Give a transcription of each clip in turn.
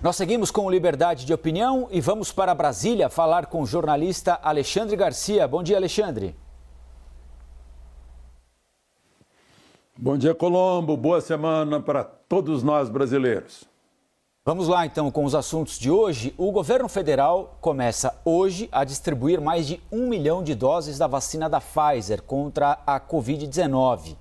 Nós seguimos com Liberdade de Opinião e vamos para Brasília falar com o jornalista Alexandre Garcia. Bom dia, Alexandre. Bom dia, Colombo. Boa semana para todos nós brasileiros. Vamos lá, então, com os assuntos de hoje. O governo federal começa hoje a distribuir mais de 1 milhão de doses da vacina da Pfizer contra a Covid-19.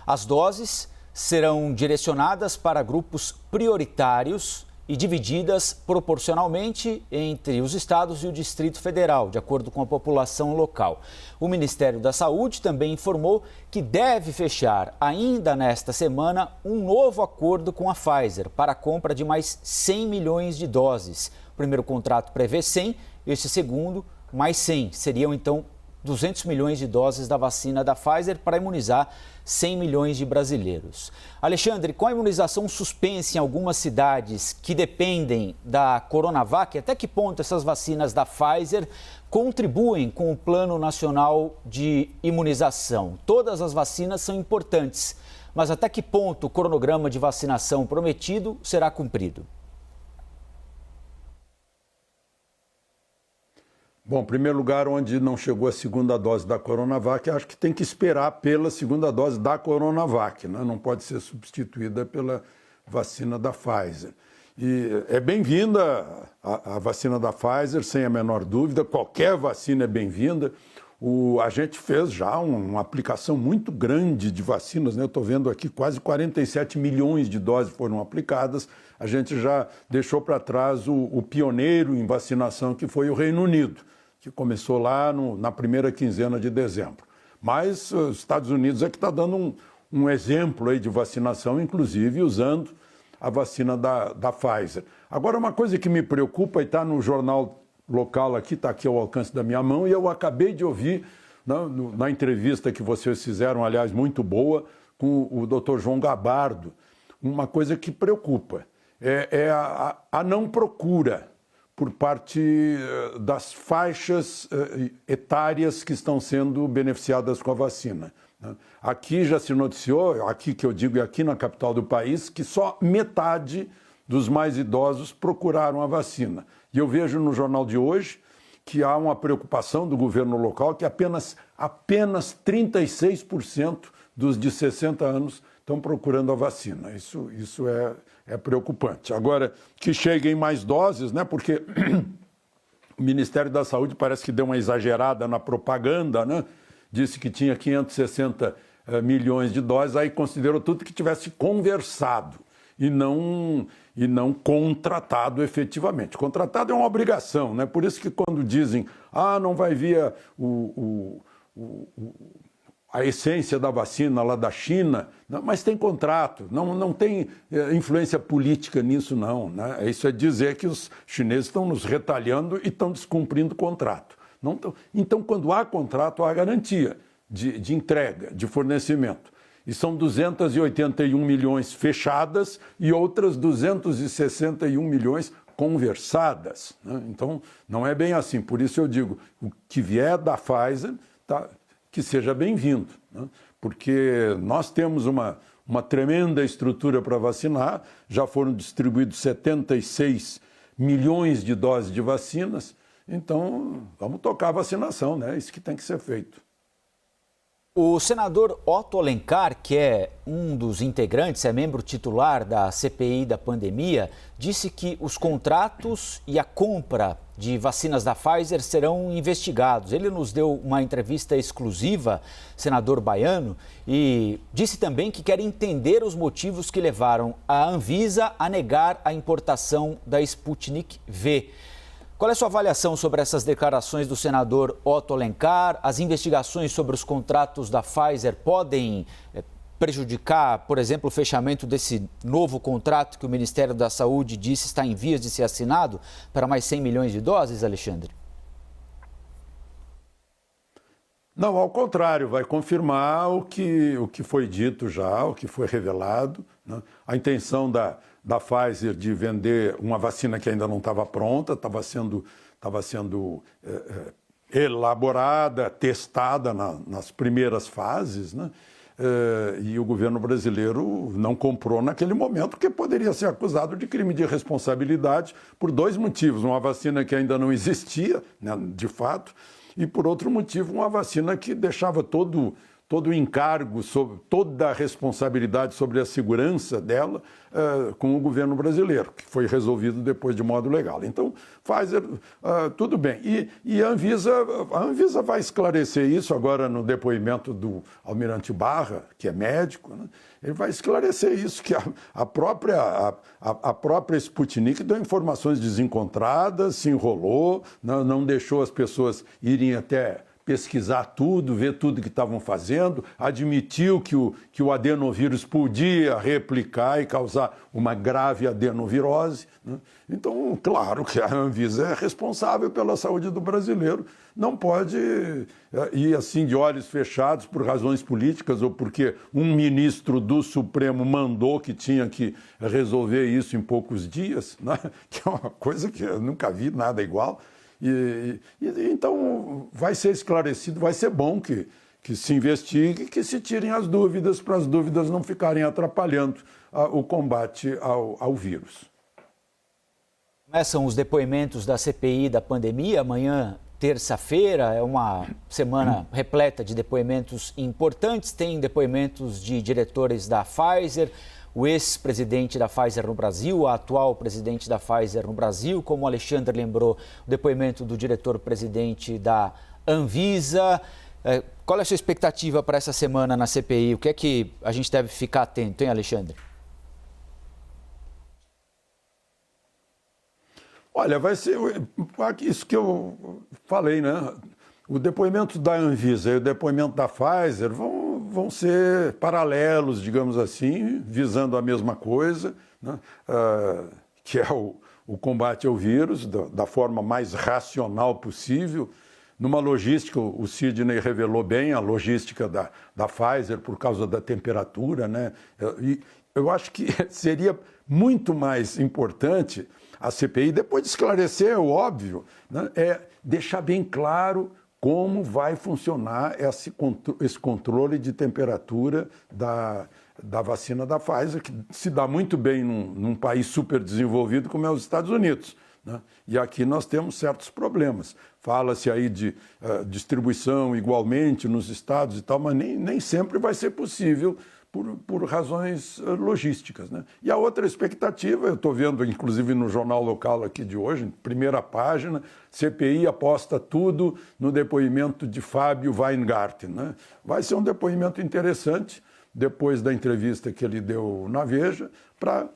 As doses serão direcionadas para grupos prioritários e divididas proporcionalmente entre os estados e o Distrito Federal, de acordo com a população local. O Ministério da Saúde também informou que deve fechar ainda nesta semana um novo acordo com a Pfizer para a compra de mais 100 milhões de doses. O primeiro contrato prevê 100, este segundo mais 100. Seriam então 200 milhões de doses da vacina da Pfizer para imunizar 100 milhões de brasileiros. Alexandre, com a imunização suspensa em algumas cidades que dependem da Coronavac, até que ponto essas vacinas da Pfizer contribuem com o Plano Nacional de Imunização? Todas as vacinas são importantes, mas até que ponto o cronograma de vacinação prometido será cumprido? Bom, em primeiro lugar, onde não chegou a segunda dose da Coronavac, acho que tem que esperar pela segunda dose da Coronavac, né? Não pode ser substituída pela vacina da Pfizer. E é bem-vinda a vacina da Pfizer, sem a menor dúvida, qualquer vacina é bem-vinda. A gente fez já uma aplicação muito grande de vacinas, né? Eu estou vendo aqui quase 47 milhões de doses foram aplicadas. A gente já deixou para trás o pioneiro em vacinação, que foi o Reino Unido, que começou lá na primeira quinzena de dezembro. Mas os Estados Unidos é que está dando um exemplo aí de vacinação, inclusive usando a vacina da Pfizer. Agora, uma coisa que me preocupa, e está no jornal local aqui, está aqui ao alcance da minha mão, e eu acabei de ouvir na entrevista que vocês fizeram, aliás, muito boa, com o Dr. João Gabardo, uma coisa que preocupa, é a não procura por parte das faixas etárias que estão sendo beneficiadas com a vacina. Aqui já se noticiou, aqui que eu digo, aqui na capital do país, que só metade dos mais idosos procuraram a vacina. E eu vejo no jornal de hoje que há uma preocupação do governo local que apenas 36% dos de 60 anos estão procurando a vacina. Isso é preocupante. Agora, que cheguem mais doses, né? Porque o Ministério da Saúde parece que deu uma exagerada na propaganda, né? Disse que tinha 560 milhões de doses, aí considerou tudo que tivesse conversado e não contratado efetivamente. Contratado é uma obrigação, né? Por isso que quando dizem, não vai vir a essência da vacina lá da China, não, mas tem contrato, não tem influência política nisso não, né? Isso é dizer que os chineses estão nos retalhando e estão descumprindo o contrato. Então, quando há contrato, há garantia de entrega, de fornecimento. E são 281 milhões fechadas e outras 261 milhões conversadas, né? Então, não é bem assim. Por isso eu digo, o que vier da Pfizer, que seja bem-vindo, né? Porque nós temos uma tremenda estrutura para vacinar, já foram distribuídos 76 milhões de doses de vacinas, então vamos tocar a vacinação, né? Isso que tem que ser feito. O senador Otto Alencar, que é um dos integrantes, é membro titular da CPI da pandemia, disse que os contratos e a compra de vacinas da Pfizer serão investigados. Ele nos deu uma entrevista exclusiva, senador baiano, e disse também que quer entender os motivos que levaram a Anvisa a negar a importação da Sputnik V. Qual é a sua avaliação sobre essas declarações do senador Otto Alencar? As investigações sobre os contratos da Pfizer podem prejudicar, por exemplo, o fechamento desse novo contrato que o Ministério da Saúde disse está em vias de ser assinado para mais 100 milhões de doses, Alexandre? Não, ao contrário, vai confirmar o que foi dito já, o que foi revelado, né? A intenção da Pfizer de vender uma vacina que ainda não estava pronta, estava sendo elaborada, testada nas primeiras fases, né? e o governo brasileiro não comprou naquele momento, porque poderia ser acusado de crime de responsabilidade por dois motivos. Uma vacina que ainda não existia, né, de fato, e por outro motivo, uma vacina que deixava todo o encargo, toda a responsabilidade sobre a segurança dela com o governo brasileiro, que foi resolvido depois de modo legal. Então, Pfizer, tudo bem. E a Anvisa vai esclarecer isso agora no depoimento do Almirante Barra, que é médico, né? Ele vai esclarecer isso, que a própria Sputnik deu informações desencontradas, se enrolou, não deixou as pessoas irem até pesquisar tudo, ver tudo que estavam fazendo, admitiu que o adenovírus podia replicar e causar uma grave adenovirose, né? Então, claro que a Anvisa é responsável pela saúde do brasileiro, não pode ir assim de olhos fechados por razões políticas ou porque um ministro do Supremo mandou que tinha que resolver isso em poucos dias, né? Que é uma coisa que eu nunca vi nada igual. Então, vai ser esclarecido, vai ser bom que se investigue, que se tirem as dúvidas, para as dúvidas não ficarem atrapalhando o combate ao vírus. Começam os depoimentos da CPI da pandemia, amanhã, terça-feira, é uma semana repleta de depoimentos importantes, tem depoimentos de diretores da Pfizer, o ex-presidente da Pfizer no Brasil, a atual presidente da Pfizer no Brasil, como o Alexandre lembrou, o depoimento do diretor-presidente da Anvisa. Qual é a sua expectativa para essa semana na CPI? O que é que a gente deve ficar atento, hein, Alexandre? Olha, vai ser isso que eu falei, né? O depoimento da Anvisa e o depoimento da Pfizer vão ser paralelos, digamos assim, visando a mesma coisa, né? Que é o combate ao vírus da forma mais racional possível. Numa logística, o Sidney revelou bem a logística da Pfizer por causa da temperatura, né? E eu acho que seria muito mais importante a CPI, depois de esclarecer o óbvio, né, é deixar bem claro como vai funcionar esse controle de temperatura da vacina da Pfizer, que se dá muito bem num país super desenvolvido como é os Estados Unidos, né? E aqui nós temos certos problemas. Fala-se aí de distribuição igualmente nos estados e tal, mas nem sempre vai ser possível por razões logísticas, né? E a outra expectativa, eu estou vendo inclusive no jornal local aqui de hoje, primeira página, CPI aposta tudo no depoimento de Fábio Weingarten, né? Vai ser um depoimento interessante, depois da entrevista que ele deu na Veja, para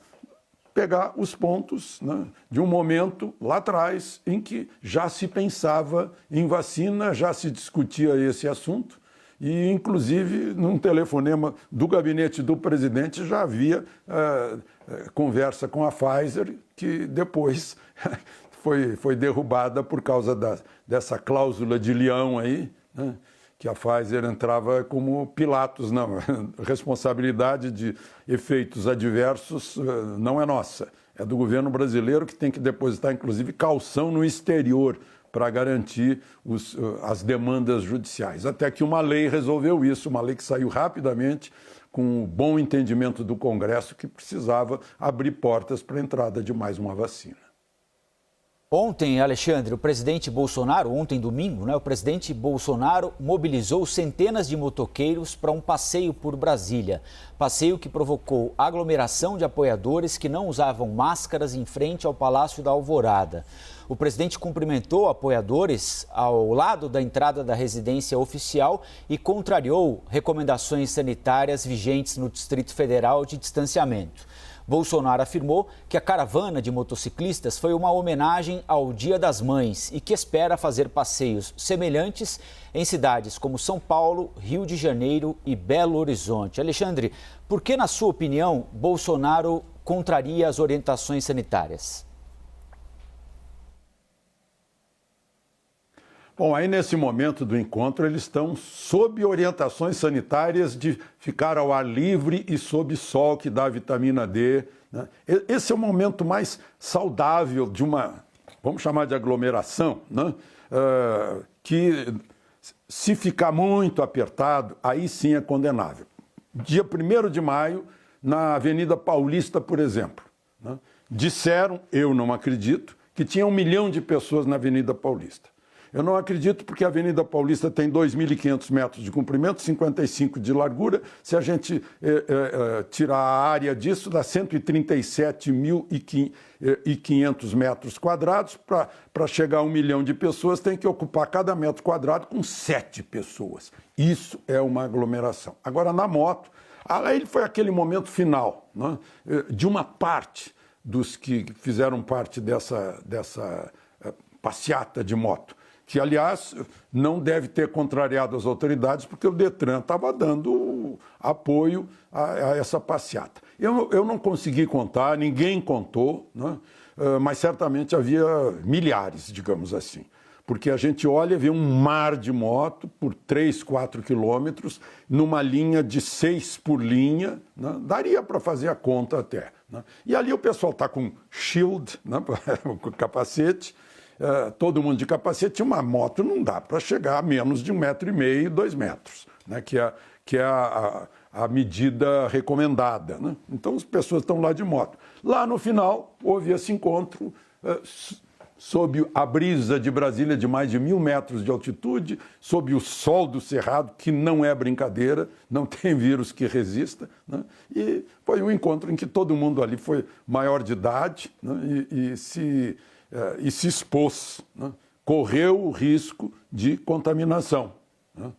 pegar os pontos, né, de um momento lá atrás em que já se pensava em vacina, já se discutia esse assunto, e, inclusive, num telefonema do gabinete do presidente já havia conversa com a Pfizer, que depois foi derrubada por causa dessa cláusula de leão aí, né? Que a Pfizer entrava como Pilatos, não, responsabilidade de efeitos adversos não é nossa, é do governo brasileiro, que tem que depositar, inclusive, caução no exterior para garantir as demandas judiciais. Até que uma lei resolveu isso, uma lei que saiu rapidamente, com o bom entendimento do Congresso, que precisava abrir portas para a entrada de mais uma vacina. Ontem, Alexandre, o presidente Bolsonaro, ontem domingo, o presidente Bolsonaro mobilizou centenas de motoqueiros para um passeio por Brasília. Passeio que provocou aglomeração de apoiadores que não usavam máscaras em frente ao Palácio da Alvorada. O presidente cumprimentou apoiadores ao lado da entrada da residência oficial e contrariou recomendações sanitárias vigentes no Distrito Federal de distanciamento. Bolsonaro afirmou que a caravana de motociclistas foi uma homenagem ao Dia das Mães e que espera fazer passeios semelhantes em cidades como São Paulo, Rio de Janeiro e Belo Horizonte. Alexandre, por que, na sua opinião, Bolsonaro contraria as orientações sanitárias? Bom, aí nesse momento do encontro eles estão sob orientações sanitárias de ficar ao ar livre e sob sol, que dá vitamina D, né? Esse é o momento mais saudável de uma, vamos chamar de aglomeração, né? Que se ficar muito apertado, aí sim é condenável. dia 1º de maio, na Avenida Paulista, por exemplo. Né? Disseram, eu não acredito, que tinha 1 milhão de pessoas na Avenida Paulista. Eu não acredito porque a Avenida Paulista tem 2.500 metros de comprimento, 55 de largura. Se a gente tirar a área disso, dá 137.500 metros quadrados. Para chegar a 1 milhão de pessoas, tem que ocupar cada metro quadrado com 7 pessoas. Isso é uma aglomeração. Agora, na moto, aí foi aquele momento final, né, de uma parte dos que fizeram parte dessa passeata de moto, que, aliás, não deve ter contrariado as autoridades, porque o Detran estava dando apoio a essa passeata. Eu não consegui contar, ninguém contou, né? Mas certamente havia milhares, digamos assim. Porque a gente olha e vê um mar de moto por 3, 4 quilômetros, numa linha de 6 por linha, né? Daria para fazer a conta até. Né? E ali o pessoal está com shield, né? Com capacete, todo mundo de capacete. Uma moto não dá para chegar a menos de 1,5 m, 2 metros, né? que é a medida recomendada. Né? Então as pessoas estão lá de moto. Lá no final houve esse encontro sob a brisa de Brasília de mais de 1.000 metros de altitude, sob o sol do Cerrado, que não é brincadeira, não tem vírus que resista. Né? E foi um encontro em que todo mundo ali foi maior de idade, né? e se expôs, né? Correu o risco de contaminação, né?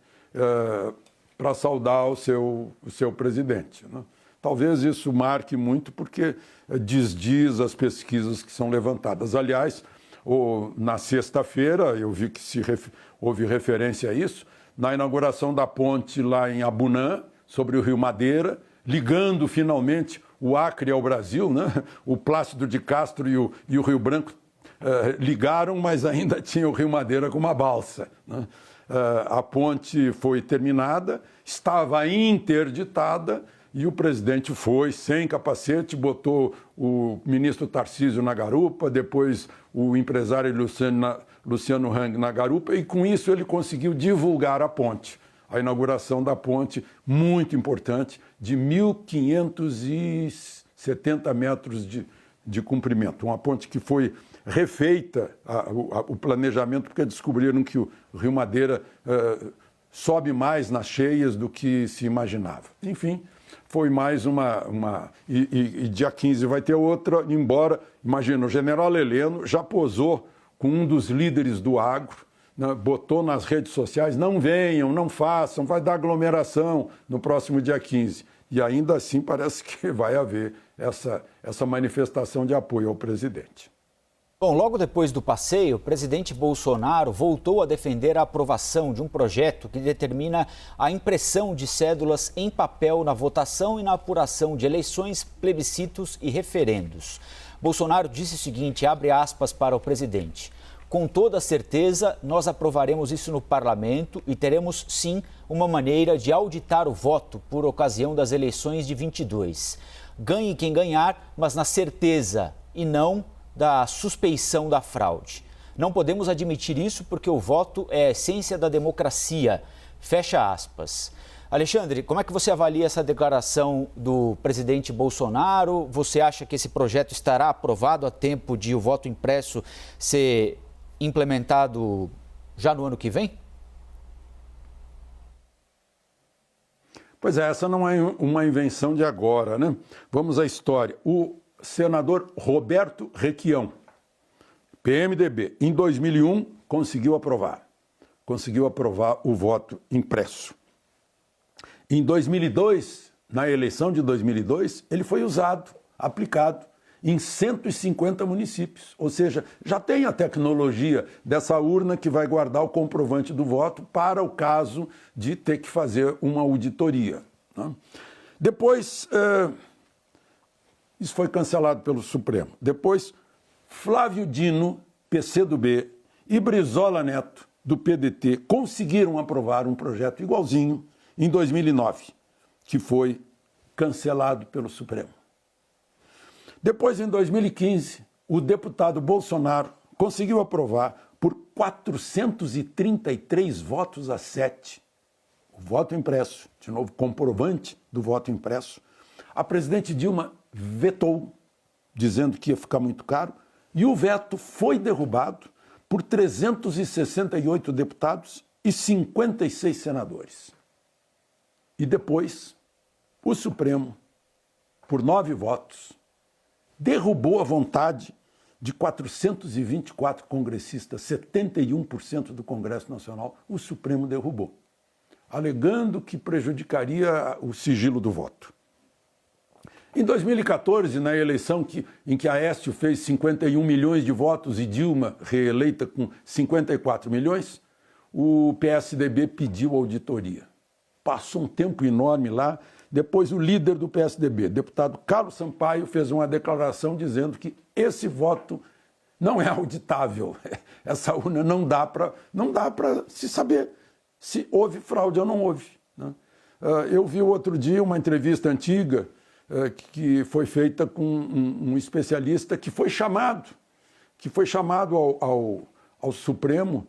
Para saudar o seu presidente. Né? Talvez isso marque muito porque desdiz as pesquisas que são levantadas. Aliás, na sexta-feira, eu vi que houve referência a isso, na inauguração da ponte lá em Abunã, sobre o Rio Madeira, ligando finalmente o Acre ao Brasil, né? O Plácido de Castro e o Rio Branco ligaram, mas ainda tinha o Rio Madeira com uma balsa. Né? A ponte foi terminada, estava interditada, e o presidente foi sem capacete, botou o ministro Tarcísio na garupa, depois o empresário Luciano Hang na garupa, e com isso ele conseguiu divulgar a ponte. A inauguração da ponte, muito importante, de 1.570 metros de comprimento. Uma ponte que foi refeita, o planejamento, porque descobriram que o Rio Madeira sobe mais nas cheias do que se imaginava. Enfim, foi mais e dia 15 vai ter outra, embora, imagina, o general Heleno já posou com um dos líderes do agro, né, botou nas redes sociais, não venham, não façam, vai dar aglomeração no próximo dia 15. E ainda assim parece que vai haver essa manifestação de apoio ao presidente. Bom, logo depois do passeio, o presidente Bolsonaro voltou a defender a aprovação de um projeto que determina a impressão de cédulas em papel na votação e na apuração de eleições, plebiscitos e referendos. Bolsonaro disse o seguinte, abre aspas para o presidente: com toda certeza, nós aprovaremos isso no parlamento e teremos, sim, uma maneira de auditar o voto por ocasião das eleições de 22. Ganhe quem ganhar, mas na certeza e não da suspeição da fraude. Não podemos admitir isso porque o voto é a essência da democracia. Fecha aspas. Alexandre, como é que você avalia essa declaração do presidente Bolsonaro? Você acha que esse projeto estará aprovado a tempo de o voto impresso ser implementado já no ano que vem? Pois é, essa não é uma invenção de agora, né? Vamos à história. O senador Roberto Requião, PMDB, em 2001 conseguiu aprovar o voto impresso. Em 2002, na eleição de 2002, ele foi aplicado em 150 municípios, ou seja, já tem a tecnologia dessa urna que vai guardar o comprovante do voto para o caso de ter que fazer uma auditoria, né? Depois, isso foi cancelado pelo Supremo. Depois, Flávio Dino, PCdoB, e Brizola Neto, do PDT, conseguiram aprovar um projeto igualzinho em 2009, que foi cancelado pelo Supremo. Depois, em 2015, o deputado Bolsonaro conseguiu aprovar por 433 votos a 7 o voto impresso, de novo, comprovante do voto impresso, a presidente Dilma vetou, dizendo que ia ficar muito caro, e o veto foi derrubado por 368 deputados e 56 senadores. E depois, o Supremo, por 9 votos, derrubou a vontade de 424 congressistas, 71% do Congresso Nacional, o Supremo derrubou, alegando que prejudicaria o sigilo do voto. Em 2014, na eleição em que Aécio fez 51 milhões de votos e Dilma, reeleita com 54 milhões, o PSDB pediu auditoria. Passou um tempo enorme lá. Depois o líder do PSDB, deputado Carlos Sampaio, fez uma declaração dizendo que esse voto não é auditável. Essa urna não dá para se saber se houve fraude ou não houve, né? Eu vi outro dia uma entrevista antiga que foi feita com um especialista que foi chamado ao Supremo,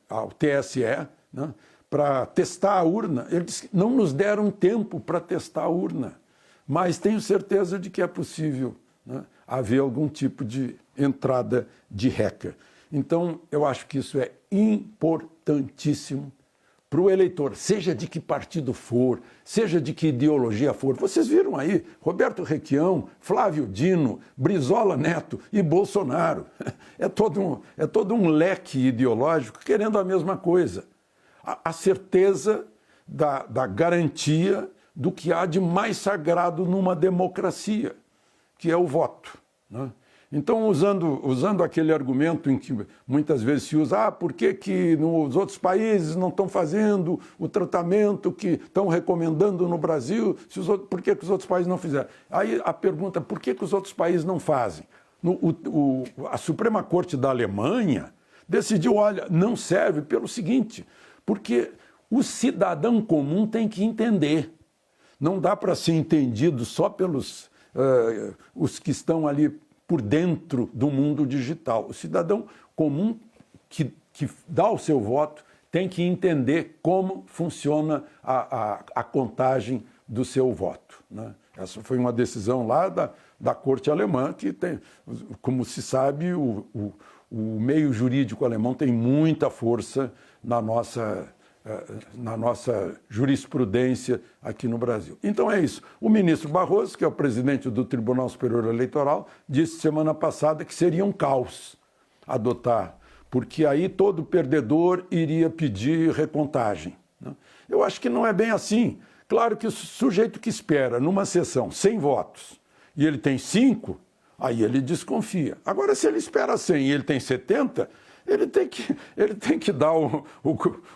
ao TSE, né, para testar a urna. Ele disse que não nos deram tempo para testar a urna, mas tenho certeza de que é possível, né, haver algum tipo de entrada de hacker. Então, eu acho que isso é importantíssimo para o eleitor, seja de que partido for, seja de que ideologia for. Vocês viram aí Roberto Requião, Flávio Dino, Brizola Neto e Bolsonaro. É todo um leque ideológico querendo a mesma coisa. A certeza da garantia do que há de mais sagrado numa democracia, que é o voto, né? Então, usando aquele argumento em que muitas vezes se usa, por que nos outros países não estão fazendo o tratamento que estão recomendando no Brasil, por que os outros países não fizeram? Aí a pergunta, por que os outros países não fazem? A Suprema Corte da Alemanha decidiu, olha, não serve pelo seguinte, porque o cidadão comum tem que entender. Não dá para ser entendido só pelos os que estão ali por dentro do mundo digital. O cidadão comum que dá o seu voto tem que entender como funciona a contagem do seu voto, né? Essa foi uma decisão lá da Corte Alemã, que tem, como se sabe, o meio jurídico alemão tem muita força na nossa jurisprudência aqui no Brasil. Então é isso. O ministro Barroso, que é o presidente do Tribunal Superior Eleitoral, disse semana passada que seria um caos adotar, porque aí todo perdedor iria pedir recontagem, né? Eu acho que não é bem assim. Claro que o sujeito que espera numa sessão 100 votos e ele tem 5, aí ele desconfia. Agora, se ele espera 100 e ele tem 70, ele tem que dar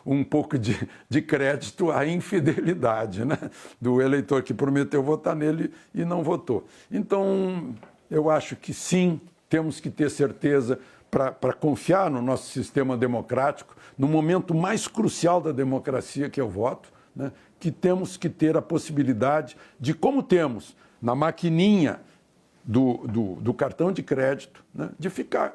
um pouco de crédito à infidelidade, né, do eleitor que prometeu votar nele e não votou. Então, eu acho que sim, temos que ter certeza para confiar no nosso sistema democrático, no momento mais crucial da democracia, que é o voto, né, que temos que ter a possibilidade de, como temos na maquininha do cartão de crédito, né,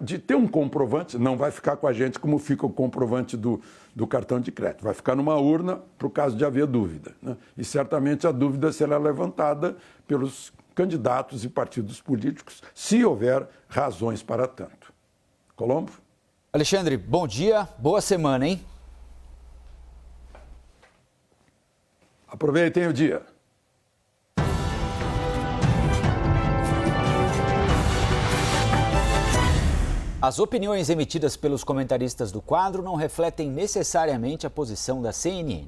de ter um comprovante, não vai ficar com a gente como fica o comprovante do cartão de crédito, vai ficar numa urna para o caso de haver dúvida, né? E certamente a dúvida será levantada pelos candidatos e partidos políticos, se houver razões para tanto. Colombo? Alexandre, bom dia, boa semana, hein? Aproveitem o dia. As opiniões emitidas pelos comentaristas do quadro não refletem necessariamente a posição da CNN.